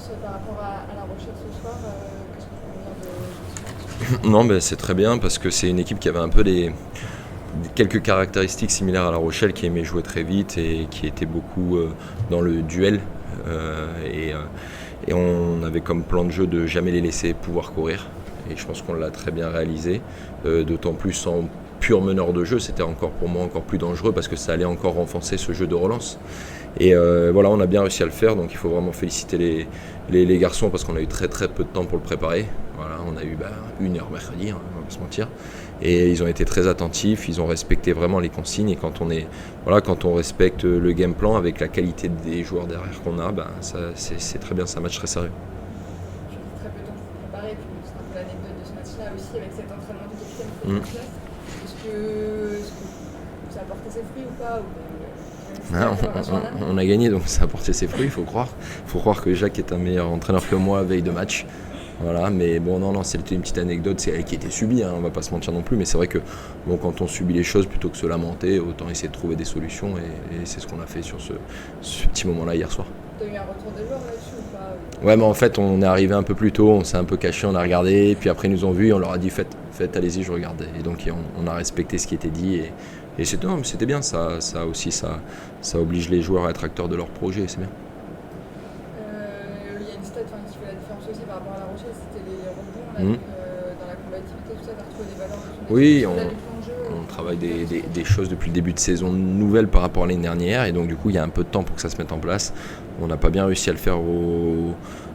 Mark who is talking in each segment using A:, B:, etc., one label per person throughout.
A: l'ambiance par rapport à La Rochelle ce soir, qu'est-ce que tu peux me dire de ce match?
B: Non, mais c'est très bien parce que c'est une équipe qui avait un peu quelques caractéristiques similaires à La Rochelle, qui aimait jouer très vite et qui était beaucoup dans le duel. Euh, et, euh, et on avait comme plan de jeu de jamais les laisser pouvoir courir. Et je pense qu'on l'a très bien réalisé. D'autant plus en pur meneur de jeu, c'était encore pour moi encore plus dangereux parce que ça allait encore renforcer ce jeu de relance. Et voilà, on a bien réussi à le faire, donc il faut vraiment féliciter les garçons parce qu'on a eu très très peu de temps pour le préparer. Voilà, on a eu 1 heure mercredi, hein, on va pas se mentir. Et ils ont été très attentifs, ils ont respecté vraiment les consignes. Et quand on respecte le game plan avec la qualité des joueurs derrière qu'on a, c'est très bien, c'est un match très sérieux.
A: Je dis très peu de temps pour préparer, puis c'est un peu l'anecdote de ce match-là aussi avec cet entraînement du capitaine qui
B: Mm.
A: est en place. Est-ce que ça a porté ses fruits ou pas
B: Ah, on a gagné, donc ça a porté ses fruits, il faut croire. Il faut croire que Jacques est un meilleur entraîneur que moi veille de match. Voilà, mais bon, non, c'était une petite anecdote, c'est elle qui était subie, hein, on va pas se mentir non plus, mais c'est vrai que bon, quand on subit les choses, plutôt que se lamenter, autant essayer de trouver des solutions, et c'est ce qu'on a fait sur ce petit moment-là hier soir.
A: tu as eu un retour des joueurs là-dessus ou pas?
B: Ouais, mais en fait, on est arrivé un peu plus tôt, on s'est un peu caché, on a regardé, et puis après ils nous ont vus, et on leur a dit faites, allez-y, je regarde. Et donc on a respecté ce qui était dit, et c'était, non, mais c'était bien, ça aussi, ça oblige les joueurs à être acteurs de leur projet, c'est bien.
A: Il y a une stat qui fait la différence aussi par rapport à La Rochelle, c'était les rebonds là,
B: Mhm.
A: dans la combativité, tout ça, tu as retrouvé des valeurs de ton équipe,
B: Oui,
A: au-delà du plan de jeu.
B: on travaille des choses depuis le début de saison nouvelles par rapport à l'année dernière, et donc du coup il y a un peu de temps pour que ça se mette en place. On n'a pas bien réussi à le faire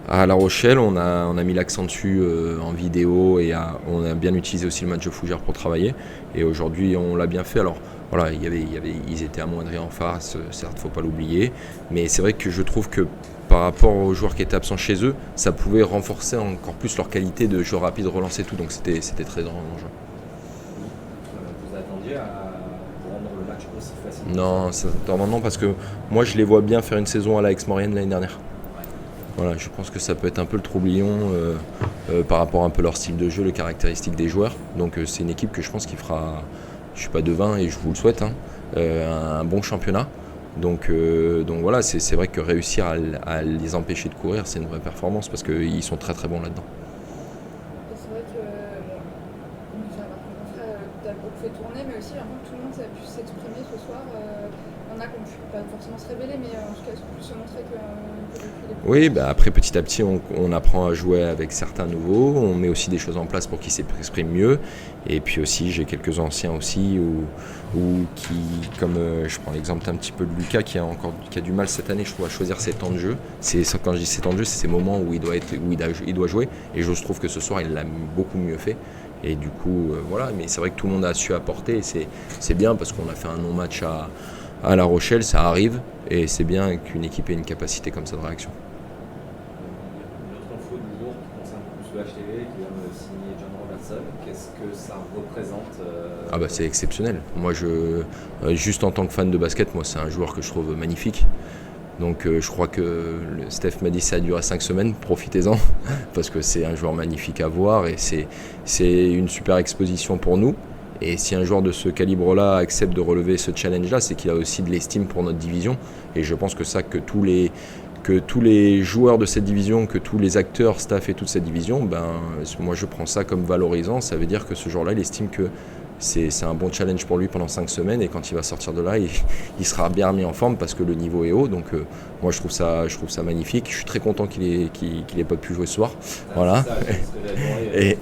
B: à La Rochelle, on a mis l'accent dessus en vidéo, et on a bien utilisé aussi le match de Fougères pour travailler, et aujourd'hui on l'a bien fait. Alors voilà, ils étaient amoindris en face, certes, faut pas l'oublier, mais c'est vrai que je trouve que par rapport aux joueurs qui étaient absents chez eux, ça pouvait renforcer encore plus leur qualité de jeu rapide, relancer tout, donc c'était très enjeu.
C: Vous attendiez à rendre le match aussi facile?
B: Non, non, parce que moi je les vois bien faire une saison à la Aix-Maurienne l'année dernière. Voilà, je pense que ça peut être un peu le troublion par rapport un peu leur style de jeu, les caractéristiques des joueurs. Donc c'est une équipe que je pense qui fera, je suis pas devin et je vous le souhaite, hein, un bon championnat. Donc voilà, c'est vrai que réussir à les empêcher de courir, c'est une vraie performance parce qu'ils sont très très bons là-dedans.
A: Et c'est vrai que, bon, j'ai remarqué mon frère, t'as beaucoup fait tourner, mais aussi vraiment tout le monde a pu s'exprimer ce soir. Il y en a qui ont pu pas forcément se révéler, mais en tout cas ils ont pu se montrer que depuis les
B: Oui, après petit à petit, on apprend à jouer avec certains nouveaux, on met aussi des choses en place pour qu'ils s'expriment mieux. Et puis aussi, j'ai quelques anciens aussi, qui, comme je prends l'exemple un petit peu de Lucas, qui a du mal cette année, je trouve, à choisir ses temps de jeu. Quand je dis ses temps de jeu, c'est ces moments où il doit jouer. Et je trouve que ce soir, il l'a beaucoup mieux fait. Et du coup, voilà, mais c'est vrai que tout le monde a su apporter, et c'est bien parce qu'on a fait un non-match à La Rochelle, ça arrive, et c'est bien qu'une équipe ait une capacité comme ça de réaction.
C: Une autre info du jour qui concerne plus le HTV, qui vient de signer John Robertson. Qu'est-ce que ça représente?
B: C'est exceptionnel. Moi, juste en tant que fan de basket, moi, c'est un joueur que je trouve magnifique. Donc je crois que Steph m'a dit que ça a duré 5 semaines, profitez-en, parce que c'est un joueur magnifique à voir, et c'est une super exposition pour nous. Et si un joueur de ce calibre-là accepte de relever ce challenge-là, c'est qu'il a aussi de l'estime pour notre division. Et je pense que tous les joueurs de cette division, que tous les acteurs, staff et toute cette division, moi je prends ça comme valorisant. Ça veut dire que ce joueur-là, il estime que c'est un bon challenge pour lui pendant 5 semaines, et quand il va sortir de là, il sera bien remis en forme parce que le niveau est haut. Donc moi je trouve ça magnifique. Je suis très content qu'il ait pas pu jouer ce soir. Voilà.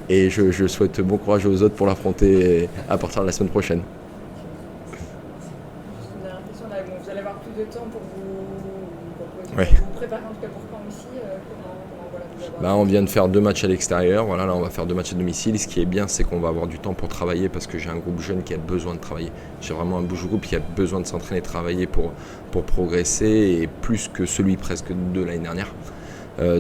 B: Et je souhaite bon courage aux autres pour l'affronter à partir de la semaine prochaine.
A: Juste une dernière question, là, bon, vous allez avoir plus de temps pour vous,
B: Ouais.
A: vous préparer en tout cas pour quand aussi, comment voilà, vous avoir...
B: On vient de faire 2 matchs à l'extérieur, voilà, là on va faire 2 matchs à domicile. Ce qui est bien, c'est qu'on va avoir du temps pour travailler parce que j'ai un groupe jeune qui a besoin de travailler. J'ai vraiment un beau groupe qui a besoin de s'entraîner, de travailler pour progresser, et plus que celui presque de l'année dernière.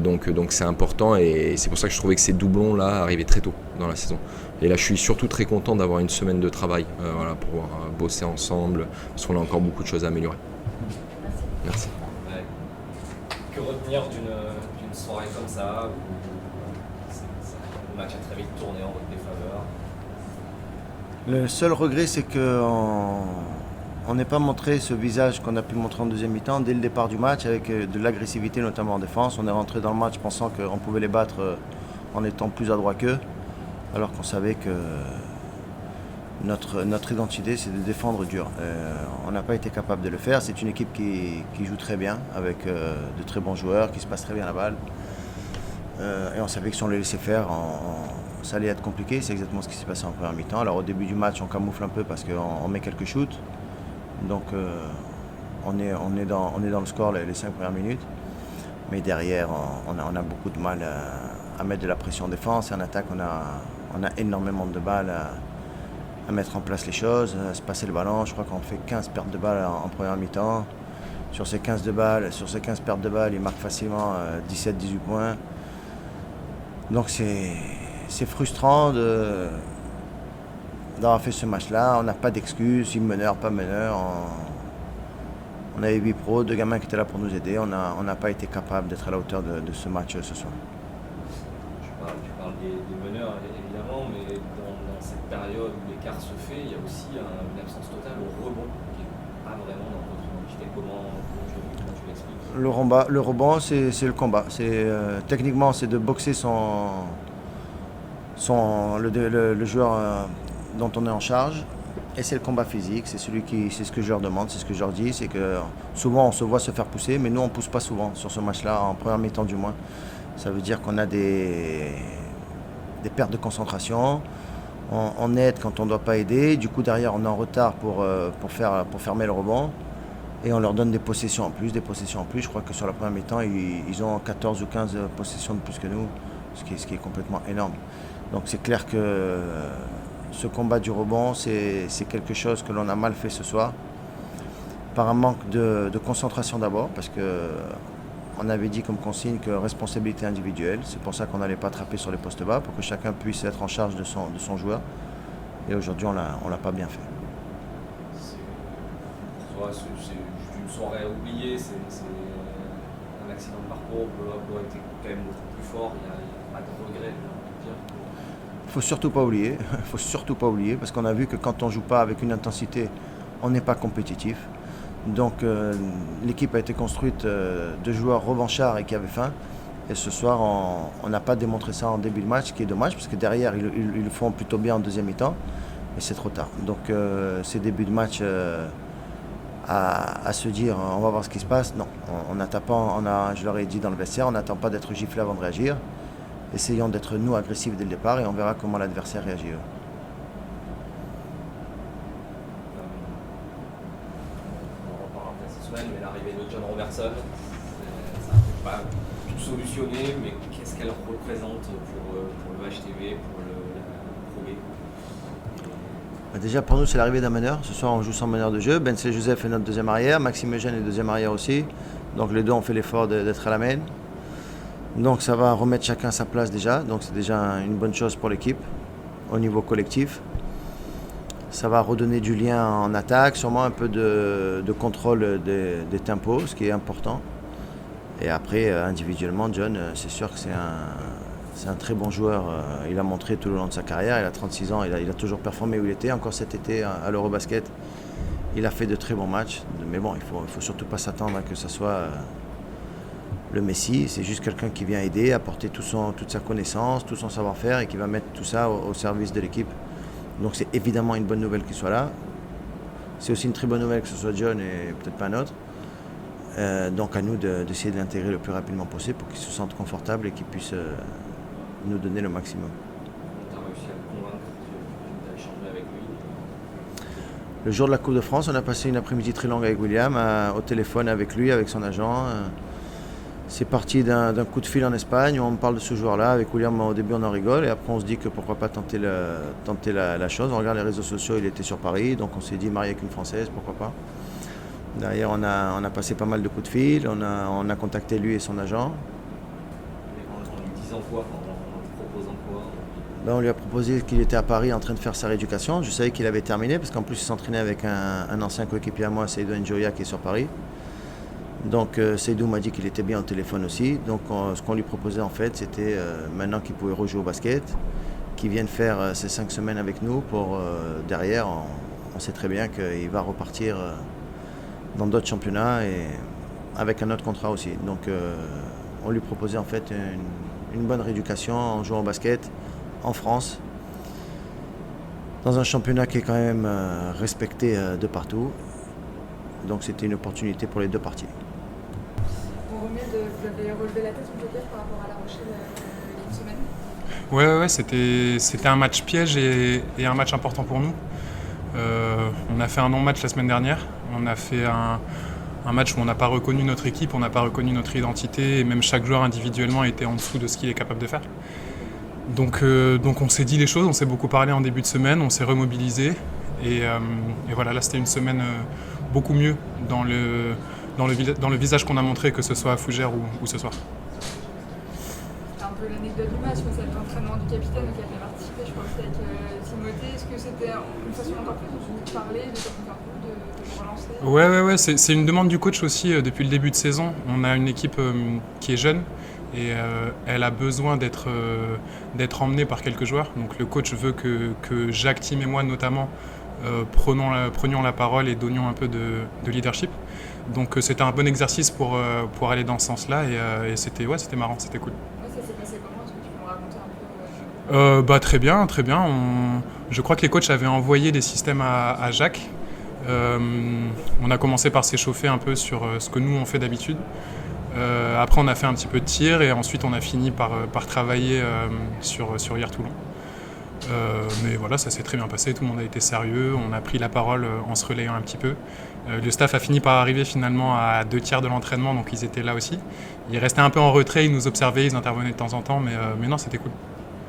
B: Donc c'est important, et c'est pour ça que je trouvais que ces doublons là arrivaient très tôt dans la saison. Et là je suis surtout très content d'avoir une semaine de travail, voilà, pour pouvoir bosser ensemble parce qu'on a encore beaucoup de choses à améliorer. Merci.
C: Ouais. Que retenir d'une soirée comme ça où le match a très vite tourné en votre défaveur?
D: Le seul regret, c'est que On n'est pas montré ce visage qu'on a pu montrer en deuxième mi-temps dès le départ du match avec de l'agressivité notamment en défense. On est rentré dans le match pensant qu'on pouvait les battre en étant plus adroit qu'eux, alors qu'on savait que notre identité c'est de défendre dur. On n'a pas été capable de le faire. C'est une équipe qui joue très bien avec de très bons joueurs, qui se passe très bien la balle. Et on savait que si on les laissait faire, ça allait être compliqué. C'est exactement ce qui s'est passé en première mi-temps. Alors au début du match, on camoufle un peu parce qu'on met quelques shoots. Donc on est dans le score les 5 premières minutes. Mais derrière, on a beaucoup de mal à mettre de la pression en défense. Et en attaque, on a énormément de balles à mettre en place les choses, à se passer le ballon. Je crois qu'on fait 15 pertes de balles en première mi-temps. Sur ces 15 pertes de balles, il marque facilement 17-18 points. Donc c'est frustrant d'avoir fait ce match-là. On n'a pas d'excuses, si meneur, pas meneur. On avait 8 pros, 2 gamins qui étaient là pour nous aider. On n'a pas été capable d'être à la hauteur de ce match ce soir.
C: Tu parles des meneurs évidemment, mais dans cette période où l'écart se fait, il y a aussi une absence totale au rebond qui n'est pas vraiment dans votre identité. Comment tu l'expliques ?
D: Le rebond, c'est le combat. Techniquement, c'est de boxer le joueur dont on est en charge. Et c'est le combat physique, c'est ce que je leur demande, c'est ce que je leur dis, c'est que souvent on se voit se faire pousser, mais nous on ne pousse pas souvent sur ce match-là, en première mi-temps du moins. Ça veut dire qu'on a des pertes de concentration, on aide quand on ne doit pas aider, du coup derrière on est en retard pour fermer le rebond, et on leur donne des possessions en plus. Je crois que sur la première mi-temps, ils ont 14 ou 15 possessions de plus que nous, ce qui est complètement énorme. Donc c'est clair que ce combat du rebond, c'est quelque chose que l'on a mal fait ce soir, par un manque de concentration d'abord, parce qu'on avait dit comme consigne que responsabilité individuelle, c'est pour ça qu'on n'allait pas attraper sur les postes bas, pour que chacun puisse être en charge de son joueur. Et aujourd'hui, on l'a pas bien fait.
C: C'est juste une soirée à oublier, c'est un accident de parcours, Blois était quand même beaucoup plus fort, il n'y a pas de regret.
D: Il ne faut surtout pas oublier, parce qu'on a vu que quand on ne joue pas avec une intensité, on n'est pas compétitif. Donc l'équipe a été construite de joueurs revanchards et qui avaient faim. Et ce soir, on n'a pas démontré ça en début de match, ce qui est dommage, parce que derrière, ils le font plutôt bien en deuxième mi-temps, mais c'est trop tard. Donc ces débuts de match à se dire on va voir ce qui se passe, non. Je leur ai dit dans le vestiaire, on n'attend pas d'être giflé avant de réagir. Essayons d'être nous agressifs dès le départ et on verra comment l'adversaire réagit.
C: On reparlera cette semaine, mais l'arrivée de John Robertson, ça n'a pas tout solutionné, mais qu'est-ce qu'elle représente pour le HTV, pour la Pro B ?
D: Déjà pour nous c'est l'arrivée d'un meneur. Ce soir on joue sans meneur de jeu. Bensley Joseph est notre deuxième arrière, Maxime Eugène est deuxième arrière aussi. Donc les deux ont fait l'effort d'être à la main. Donc ça va remettre chacun à sa place déjà, donc c'est déjà une bonne chose pour l'équipe au niveau collectif. Ça va redonner du lien en attaque, sûrement un peu de contrôle des tempos, ce qui est important. Et après, individuellement, John, c'est sûr que c'est un très bon joueur. Il a montré tout le long de sa carrière, il a 36 ans, il a toujours performé où il était. Encore cet été à l'Eurobasket, il a fait de très bons matchs. Mais bon, il faut surtout pas s'attendre à que ce soit le Messi. C'est juste quelqu'un qui vient aider, apporter toute sa connaissance, tout son savoir-faire et qui va mettre tout ça au service de l'équipe. Donc c'est évidemment une bonne nouvelle qu'il soit là. C'est aussi une très bonne nouvelle que ce soit John et peut-être pas un autre. Donc à nous d'essayer de l'intégrer le plus rapidement possible pour qu'il se sente confortable et qu'il puisse nous donner le maximum.
C: Tu as réussi à le convaincre, tu as échangé avec lui.
D: Le jour de la Coupe de France, on a passé une après-midi très longue avec William, au téléphone avec lui, avec son agent. C'est parti d'un coup de fil en Espagne où on me parle de ce joueur-là. Avec William, au début, on en rigole et après, on se dit que pourquoi pas tenter la chose. On regarde les réseaux sociaux, il était sur Paris, donc on s'est dit marié avec une Française, pourquoi pas. Derrière, on a passé pas mal de coups de fil, on a contacté lui et son agent.
C: En lui disant quoi, en lui proposant quoi?
D: On lui a proposé qu'il était à Paris en train de faire sa rééducation. Je savais qu'il avait terminé parce qu'en plus, il s'entraînait avec un ancien coéquipier à moi, Seydou Njoya, qui est sur Paris. Donc Seydou m'a dit qu'il était bien au téléphone aussi. Donc ce qu'on lui proposait en fait, c'était maintenant qu'il pouvait rejouer au basket, qu'il vienne faire ces 5 semaines avec nous pour derrière, on sait très bien qu'il va repartir dans d'autres championnats et avec un autre contrat aussi. Donc on lui proposait en fait une bonne rééducation en jouant au basket en France, dans un championnat qui est quand même respecté de partout. Donc c'était une opportunité pour les deux parties.
A: Romilde, vous avez relevé la tête, on peut dire, par rapport à La Rochelle il y a une semaine.
E: Ouais, c'était un match piège et un match important pour nous. On a fait un non-match la semaine dernière. On a fait un match où on n'a pas reconnu notre équipe, on n'a pas reconnu notre identité, et même chaque joueur individuellement était en dessous de ce qu'il est capable de faire. Donc on s'est dit les choses, on s'est beaucoup parlé en début de semaine, on s'est remobilisé. Et voilà, là c'était une semaine beaucoup mieux dans le visage qu'on a montré, que ce soit à Fougères ou ce soir.
A: C'est un peu l'anecdote du match, mais c'est l'entraînement du capitaine qui a fait participer, je crois, aussi avec Timothée. Est-ce que c'était une façon encore plus de vous parler, de vous relancer?
E: Ouais, c'est une demande du coach aussi depuis le début de saison. On a une équipe qui est jeune et elle a besoin d'être emmenée par quelques joueurs. Donc le coach veut que Jacques, Tim et moi notamment prenions la parole et donnions un peu de leadership. Donc c'était un bon exercice pour aller dans ce sens-là et c'était marrant, c'était cool.
A: Ça s'est passé comment? Est-ce que tu peux me raconter un peu
E: Très bien. Je crois que les coachs avaient envoyé des systèmes à Jacques. On a commencé par s'échauffer un peu sur ce que nous on fait d'habitude. Après on a fait un petit peu de tir et ensuite on a fini par travailler sur hier Toulon. Mais voilà, ça s'est très bien passé, tout le monde a été sérieux, on a pris la parole en se relayant un petit peu. Le staff a fini par arriver finalement à 2/3 de l'entraînement, donc ils étaient là aussi. Ils restaient un peu en retrait, ils nous observaient, ils intervenaient de temps en temps, mais non, c'était cool.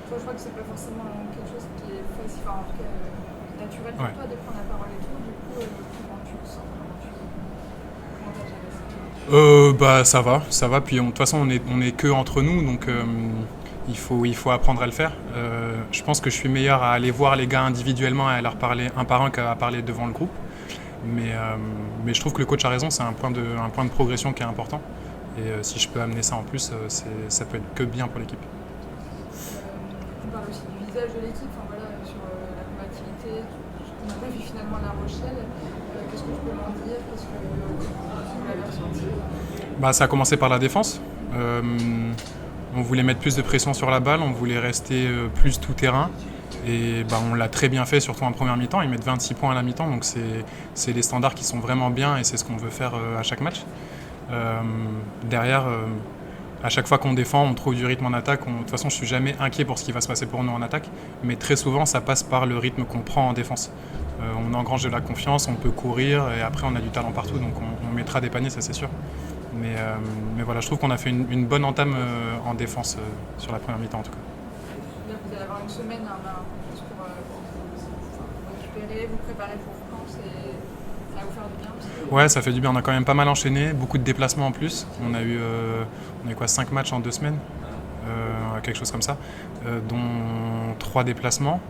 A: Toi, je crois que c'est pas forcément quelque chose qui est facile, enfin, en tout cas naturel pour toi de prendre la parole et tout. Du coup, comment tu le sens? Comment t'as géré ça?
E: Ça va. Puis de toute façon, on est que entre nous, donc il faut apprendre à le faire. Je pense que je suis meilleur à aller voir les gars individuellement et à leur parler un par un qu'à parler devant le groupe. Mais je trouve que le coach a raison, c'est un point de progression qui est important. Et si je peux amener ça en plus, ça peut être que bien pour l'équipe.
A: On parle aussi du visage de l'équipe, sur la combativité, on n'a pas vu finalement La Rochelle. Qu'est-ce que tu peux m'en dire? Qu'est-ce que vous avez ressenti?
E: Ça a commencé par la défense. On voulait mettre plus de pression sur la balle, on voulait rester plus tout-terrain. Et on l'a très bien fait, surtout en première mi-temps. Ils mettent 26 points à la mi-temps, donc c'est des standards qui sont vraiment bien et c'est ce qu'on veut faire à chaque match. Derrière, à chaque fois qu'on défend, on trouve du rythme en attaque. De toute façon, je ne suis jamais inquiet pour ce qui va se passer pour nous en attaque, mais très souvent, ça passe par le rythme qu'on prend en défense. On engrange de la confiance, on peut courir et après, on a du talent partout, donc on mettra des paniers, ça c'est sûr. Mais voilà, je trouve qu'on a fait une bonne entame en défense sur la première mi-temps en tout cas.
A: Là, vous allez avoir une semaine pour récupérer, vous préparer pour France et ça va vous faire du bien aussi?
E: Ouais, ça fait du bien. On a quand même pas mal enchaîné, beaucoup de déplacements en plus. On a eu 5 matchs en 2 semaines, quelque chose comme ça, dont 3 déplacements.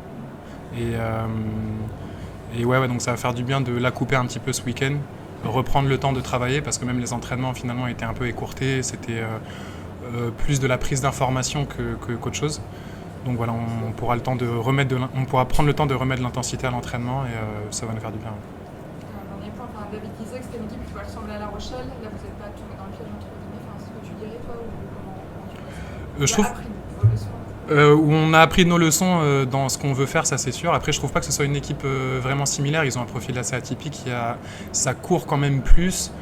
E: Et ouais, donc ça va faire du bien de la couper un petit peu ce week-end, reprendre le temps de travailler parce que même les entraînements finalement étaient un peu écourtés. C'était plus de la prise d'information qu'autre chose. Donc voilà, on pourra prendre le temps de remettre de l'intensité à l'entraînement et ça va nous faire du bien.
A: Un dernier point, David disait que c'était une équipe qui pouvait ressembler à La Rochelle. Là, vous n'êtes pas tombé dans le piège entre guillemets. C'est ce que tu dirais toi ou comment tu vois ça?
E: Je trouve
A: appris vos leçons.
E: Où on a appris nos leçons dans ce qu'on veut faire, ça c'est sûr. Après, je trouve pas que ce soit une équipe vraiment similaire. Ils ont un profil assez atypique. Ça court quand même plus.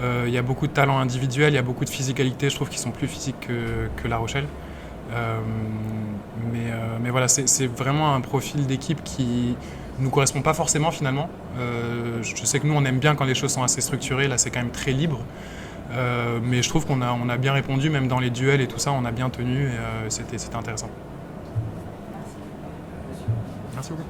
E: Il y a beaucoup de talent individuel, il y a beaucoup de physicalité. Je trouve qu'ils sont plus physiques que La Rochelle. Mais voilà, c'est vraiment un profil d'équipe qui nous correspond pas forcément finalement. Je sais que nous on aime bien quand les choses sont assez structurées. Là, c'est quand même très libre. Mais je trouve qu'on a bien répondu, même dans les duels et tout ça, on a bien tenu et c'était intéressant. Merci beaucoup.